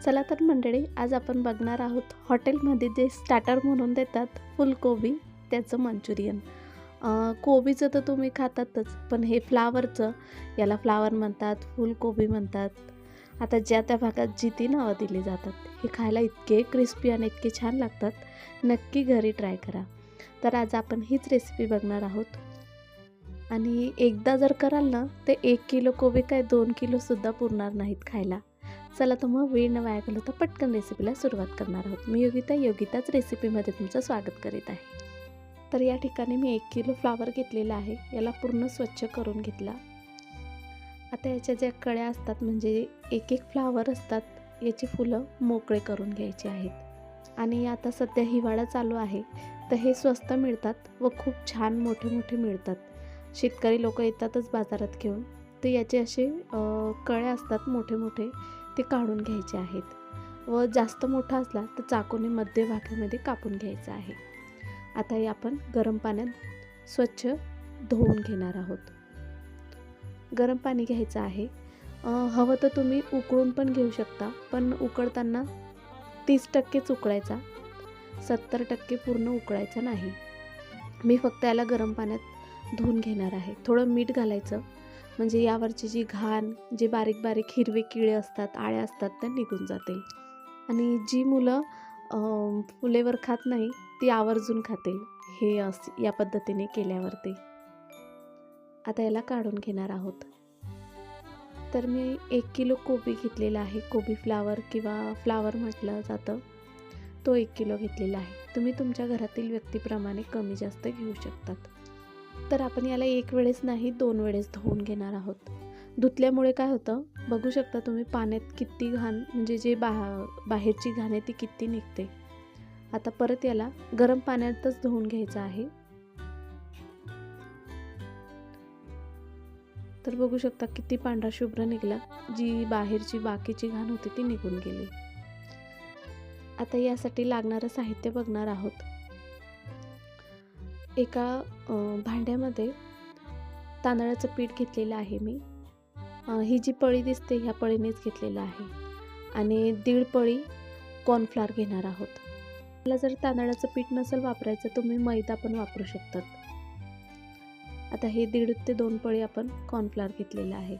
चला तर मंडळी, आज आपण बघणार आहोत हॉटेलमध्ये जे स्टार्टर म्हणून देतात फुलकोबी त्याचं मंचुरियन. कोबीचं तर तुम्ही खातातच, पण हे फ्लावरचं, याला फ्लावर म्हणतात, फुलकोबी म्हणतात. आता ज्या त्या भागात जी ती नावं दिली जातात. हे खायला इतके क्रिस्पी आणि इतके छान लागतात. नक्की घरी ट्राय करा. तर आज आपण हीच रेसिपी बघणार आहोत. आणि एकदा जर कराल ना, ते 1 किलो कोबी काय 2 किलोसुद्धा पुरणार नाहीत खायला. चला तर मग वेळ न वाया घालवता पटकन रेसिपीला सुरुवात करणार आहोत. मी योगिताच रेसिपीमध्ये तुमचं स्वागत करीत आहे. तर या ठिकाणी मी 1 किलो फ्लावर घेतलेला आहे. याला पूर्ण स्वच्छ करून घेतला. आता याच्या ज्या कळ्या असतात, म्हणजे एक फ्लावर असतात, याची फुलं मोकळे करून घ्यायचे आहेत. आणि आता सध्या हिवाळा चालू आहे, तर हे स्वस्त मिळतात व खूप छान मोठे मोठे मिळतात. शेतकरी लोक येतातच बाजारात घेऊन. तर याचे असे कळ्या असतात मोठे मोठे, ते काढून घ्यायचे आहेत. व जास्त मोठा असला तर चाकूने मध्यभागामध्ये कापून घ्यायचा आहे. आता हे आपण गरम पाण्यात स्वच्छ धुवून घेणार आहोत. गरम पाणी घ्यायचं आहे. हवं तर तुम्ही उकळून पण घेऊ शकता, पण उकळताना 30% उकळायचा, 70% पूर्ण उकळायचा नाही. मी फक्त याला गरम पाण्यात धुवून घेणार आहे. थोडं मीठ घालायचं, म्हणजे यावरची जी घाण, जे बारीक बारीक हिरवे किडे असतात, आळ्या असतात, त्या निघून जातील. आणि जी मुलं फुलेवर खात नाही ती आवर्जून खातील हे या पद्धतीने केल्यावरती. आता याला काढून घेणार आहोत. तर मी 1 किलो कोबी घेतलेला आहे. कोबी फ्लावर किंवा फ्लावर म्हटलं जातं, तो 1 किलो घेतलेला आहे. तुम्ही तुमच्या घरातील व्यक्तीप्रमाणे कमी जास्त घेऊ शकतात. तर आपण याला एक वेळेस नाही 2 वेळेस धुवून घेणार आहोत. धुतल्यामुळे काय होतं बघू शकता तुम्ही, पाण्यात किती घाण, म्हणजे जे बाहेरची घाण आहे ती किती निघते. आता परत याला गरम पाण्यातच धुवून घ्यायचं आहे. तर बघू शकता किती पांढरा शुभ्र निघाला. जी बाहेरची बाकीची घाण होती ती निघून गेली. आता यासाठी लागणारं साहित्य बघणार आहोत. एका भांड्यामध्ये तांदळाचं पीठ घेतलेलं आहे मी. ही जी पळी दिसते ह्या पळीनेच घेतलेलं आहे. आणि 1.5 पळी कॉर्नफ्लॉर घेणार आहोत. मला जर तांदळाचं पीठ नसेल वापरायचं, तुम्ही मैदा पण वापरू शकतात. आता हे 1.5 ते 2 पळी आपण कॉर्नफ्लॉर घेतलेलं आहे.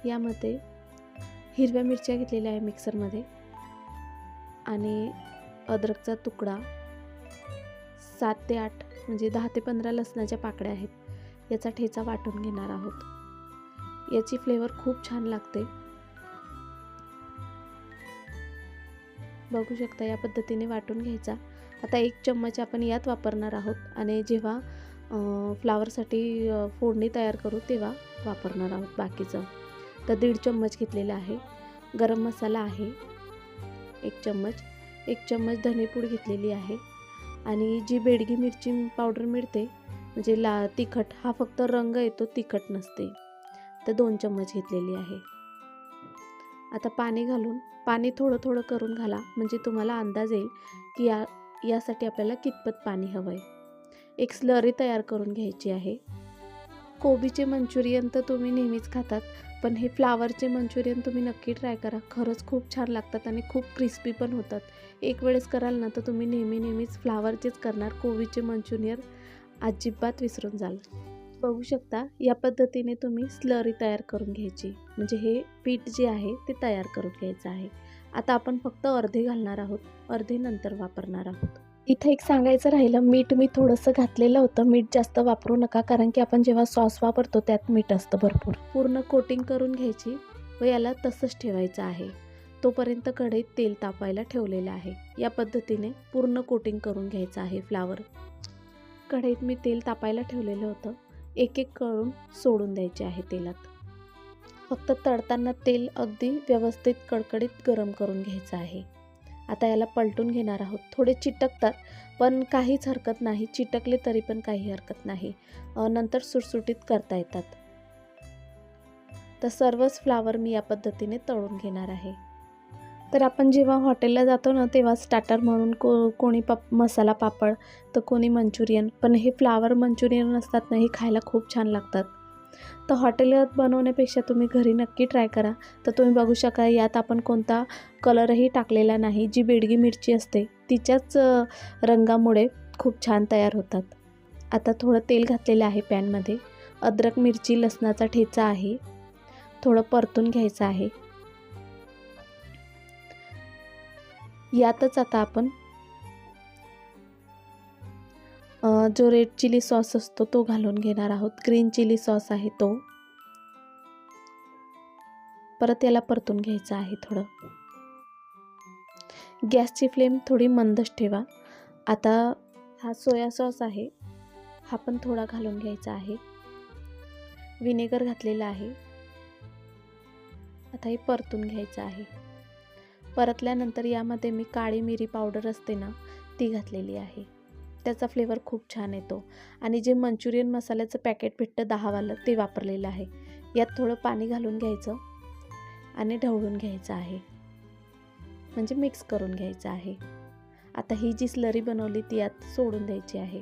यामध्ये हिरव्या मिरच्या घेतलेल्या आहे मिक्सरमध्ये, आणि अद्रकचा तुकडा, 7 ते 8 म्हणजे 10 ते 15 लसणाच्या पाकळ्या आहेत. याचा ठेचा वाटून घेणार आहोत. याची फ्लेवर खूप छान लागते. बघू शकता या पद्धतीने वाटून घ्यायचा. आता 1 चम्मच आपण यात वापरणार आहोत, आणि जेव्हा फ्लावरसाठी फोडणी तयार करू तेव्हा वापरणार आहोत बाकीचं. तर 1.5 चम्मच घेतलेला आहे. गरम मसाला आहे 1 चम्मच. 1 चम्मच धनेपूड घेतलेली आहे. आणि जी बेडगी मिरची पावडर मिळते, म्हणजे तिखट, हा फक्त रंग येतो, तिखट नसते, तर 2 चम्मच घेतलेली आहे. आता पाणी घालून, पाणी थोडं थोडं करून घाला, म्हणजे तुम्हाला अंदाज येईल की यासाठी आपल्याला कितपत पाणी हवं आहे. एक स्लरी तयार करून घ्यायची आहे. कोबीचे मंचुरियन तर तुम्ही नेहमीच खातात, पण हे फ्लावरचे मंचुरियन तुम्ही नक्की ट्राय करा. खरंच खूप छान लागतात आणि खूप क्रिस्पी पण होतात. एक वेळेस कराल ना तर तुम्ही नेहमीच फ्लावरचेच करणार. कोबीचे मंचुरियन अजिबात विसरून जाल. बघू शकता या पद्धतीने तुम्ही स्लरी तयार करून घ्यायची, म्हणजे हे पीठ जे आहे ते तयार करून घ्यायचं आहे. आता आपण फक्त अर्धे घालणार आहोत, अर्धे नंतर वापरणार आहोत. इथं एक सांगायचं राहिलं, मीठ मी थोडंसं घातलेलं होतं. मीठ जास्त वापरू नका, कारण की आपण जेव्हा सॉस वापरतो त्यात मीठ असतं भरपूर. पूर्ण कोटिंग करून घ्यायची व याला तसंच ठेवायचं आहे. तोपर्यंत कढईत तेल तापायला ठेवलेलं आहे. या पद्धतीने पूर्ण कोटिंग करून घ्यायचं आहे फ्लावर. कढईत मी तेल तापायला ठेवलेलं होतं. एक करून सोडून द्यायचे आहे तेलात. फक्त तळताना तेल अगदी व्यवस्थित कडकडीत गरम करून घ्यायचं आहे. आता याला पलटून घेणार आहोत. थोडे चिटकतात, पण काहीच हरकत नाही. चिटकले तरी पण काही हरकत नाही, नंतर सुटसुटीत करता येतात. तर सर्वच फ्लावर मी या पद्धतीने तळून घेणार आहे. तर आपण जेव्हा हॉटेलला जातो ना, तेव्हा स्टार्टर म्हणून कोणी मसाला पापड, तर कोणी मंचुरियन, पण हे फ्लावर मंचुरियन असतात ना, हे खायला खूप छान लागतात. तर हॉटेलात बनवण्यापेक्षा तुम्ही घरी नक्की ट्राय करा. तर तुम्ही बघू शका यात आपण कोणता कलरही टाकलेला नाही. जी बेडगी मिरची असते तिच्याच रंगामुळे खूप छान तयार होतात. आता थोडं तेल घातलेलं आहे पॅनमध्ये. अद्रक, मिरची, लसणाचा ठेचा आहे. थोडं परतून घ्यायचं आहे. यातच आता आपण जो रेड चिली सॉस असतो तो घालून घेणार आहोत. ग्रीन चिली सॉस आहे तो. परत याला परतून घ्यायचं आहे थोडं. गॅसची फ्लेम थोडी मंदच ठेवा. आता हा सोया सॉस आहे, हा पण थोडा घालून घ्यायचा आहे. विनेगर घातलेला आहे. आता हे परतून घ्यायचं आहे. परतल्यानंतर यामध्ये मी काळी मिरी पावडर असते ना, ती घातलेली आहे. त्याचा फ्लेवर खूप छान येतो. आणि जे मंचुरियन मसाल्याचं पॅकेट भेटतं 10 वालं ते वापरलेलं आहे. यात थोडं पाणी घालून घ्यायचं आणि ढवळून घ्यायचं आहे, म्हणजे मिक्स करून घ्यायचं आहे. आता ही जी स्लरी बनवली ती यात सोडून द्यायची आहे.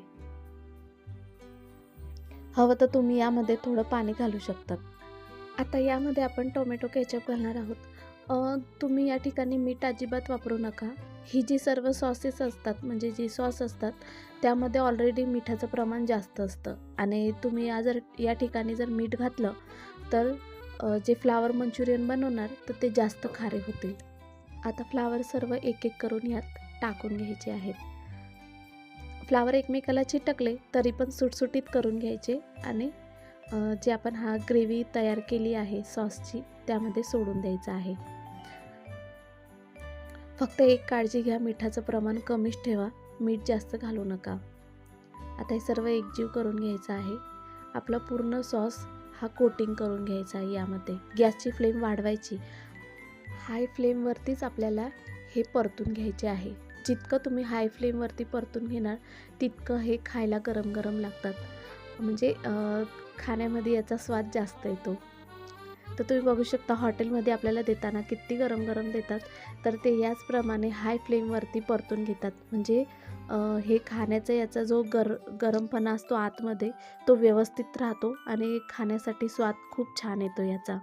हवं तर तुम्ही यामध्ये थोडं पाणी घालू शकतात. आता यामध्ये आपण टोमॅटो केचप घालणार आहोत. तुम्ही या ठिकाणी मीठ अजिबात वापरू नका. ही जी सर्व सॉसेस असतात, म्हणजे जी सॉस असतात त्यामध्ये ऑलरेडी मिठाचं प्रमाण जास्त असतं आणि तुम्ही या ठिकाणी जर मीठ घातलं तर जे फ्लावर मंचुरियन बनवणार तर ते जास्त खारे होतील. आता फ्लावर सर्व एक एक करून यात टाकून घ्यायचे आहेत. फ्लावर एकमेकाला चिटकले तरी पण सुटसुटीत करून घ्यायचे आणि जे आपण हा ग्रेव्ही तयार केली आहे सॉसची त्यामध्ये सोडून द्यायचं आहे. फक्त एक काळजी घ्या, मिठाचं प्रमाण कमीच ठेवा, मीठ जास्त घालू नका. आता हे सर्व एकजीव करून घ्यायचं आहे. आपला पूर्ण सॉस हा कोटिंग करून घ्यायचा आहे यामध्ये. गॅसची फ्लेम वाढवायची. हाय फ्लेमवरतीच आपल्याला हे परतून घ्यायचे आहे. जितकं तुम्ही हाय फ्लेमवरती परतून घेणार तितकं हे खायला गरम गरम लागतात, म्हणजे खाण्यामध्ये याचा स्वाद जास्त येतो. तर तुम्ही बघू शकता हॉटेलमध्ये आपल्याला देताना किती गरम गरम देतात, तर ते याचप्रमाणे हाय फ्लेमवरती परतून घेतात. म्हणजे हे खाण्याचा याचा जो गरमपणा असतो आतमध्ये तो व्यवस्थित राहतो आणि खाण्यासाठी स्वाद खूप छान येतो याचा.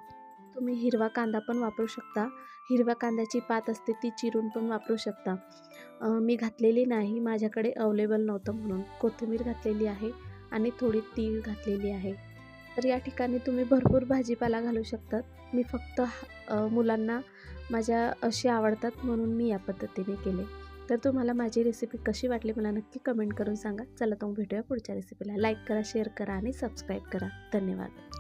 तुम्ही हिरवा कांदा पण वापरू शकता. हिरव्या कांद्याची पात असते ती चिरून पण वापरू शकता. मी घातलेली नाही, माझ्याकडे अवेलेबल नव्हतं म्हणून. कोथिंबीर घातलेली आहे आणि थोडी तीळ घातलेली आहे. तर या ठिकाणी तुम्ही भरपूर भाजीपाला घालू शकतात. मी फक्त मुलांना माझ्या अशी आवडतात म्हणून मी या पद्धतीने केले. तर तुम्हाला माझी रेसिपी कशी वाटली मला नक्की कमेंट करून सांगा. चला तर भेटूया पुढच्या रेसिपीला. लाईक करा, शेअर करा आणि सबस्क्राईब करा. धन्यवाद.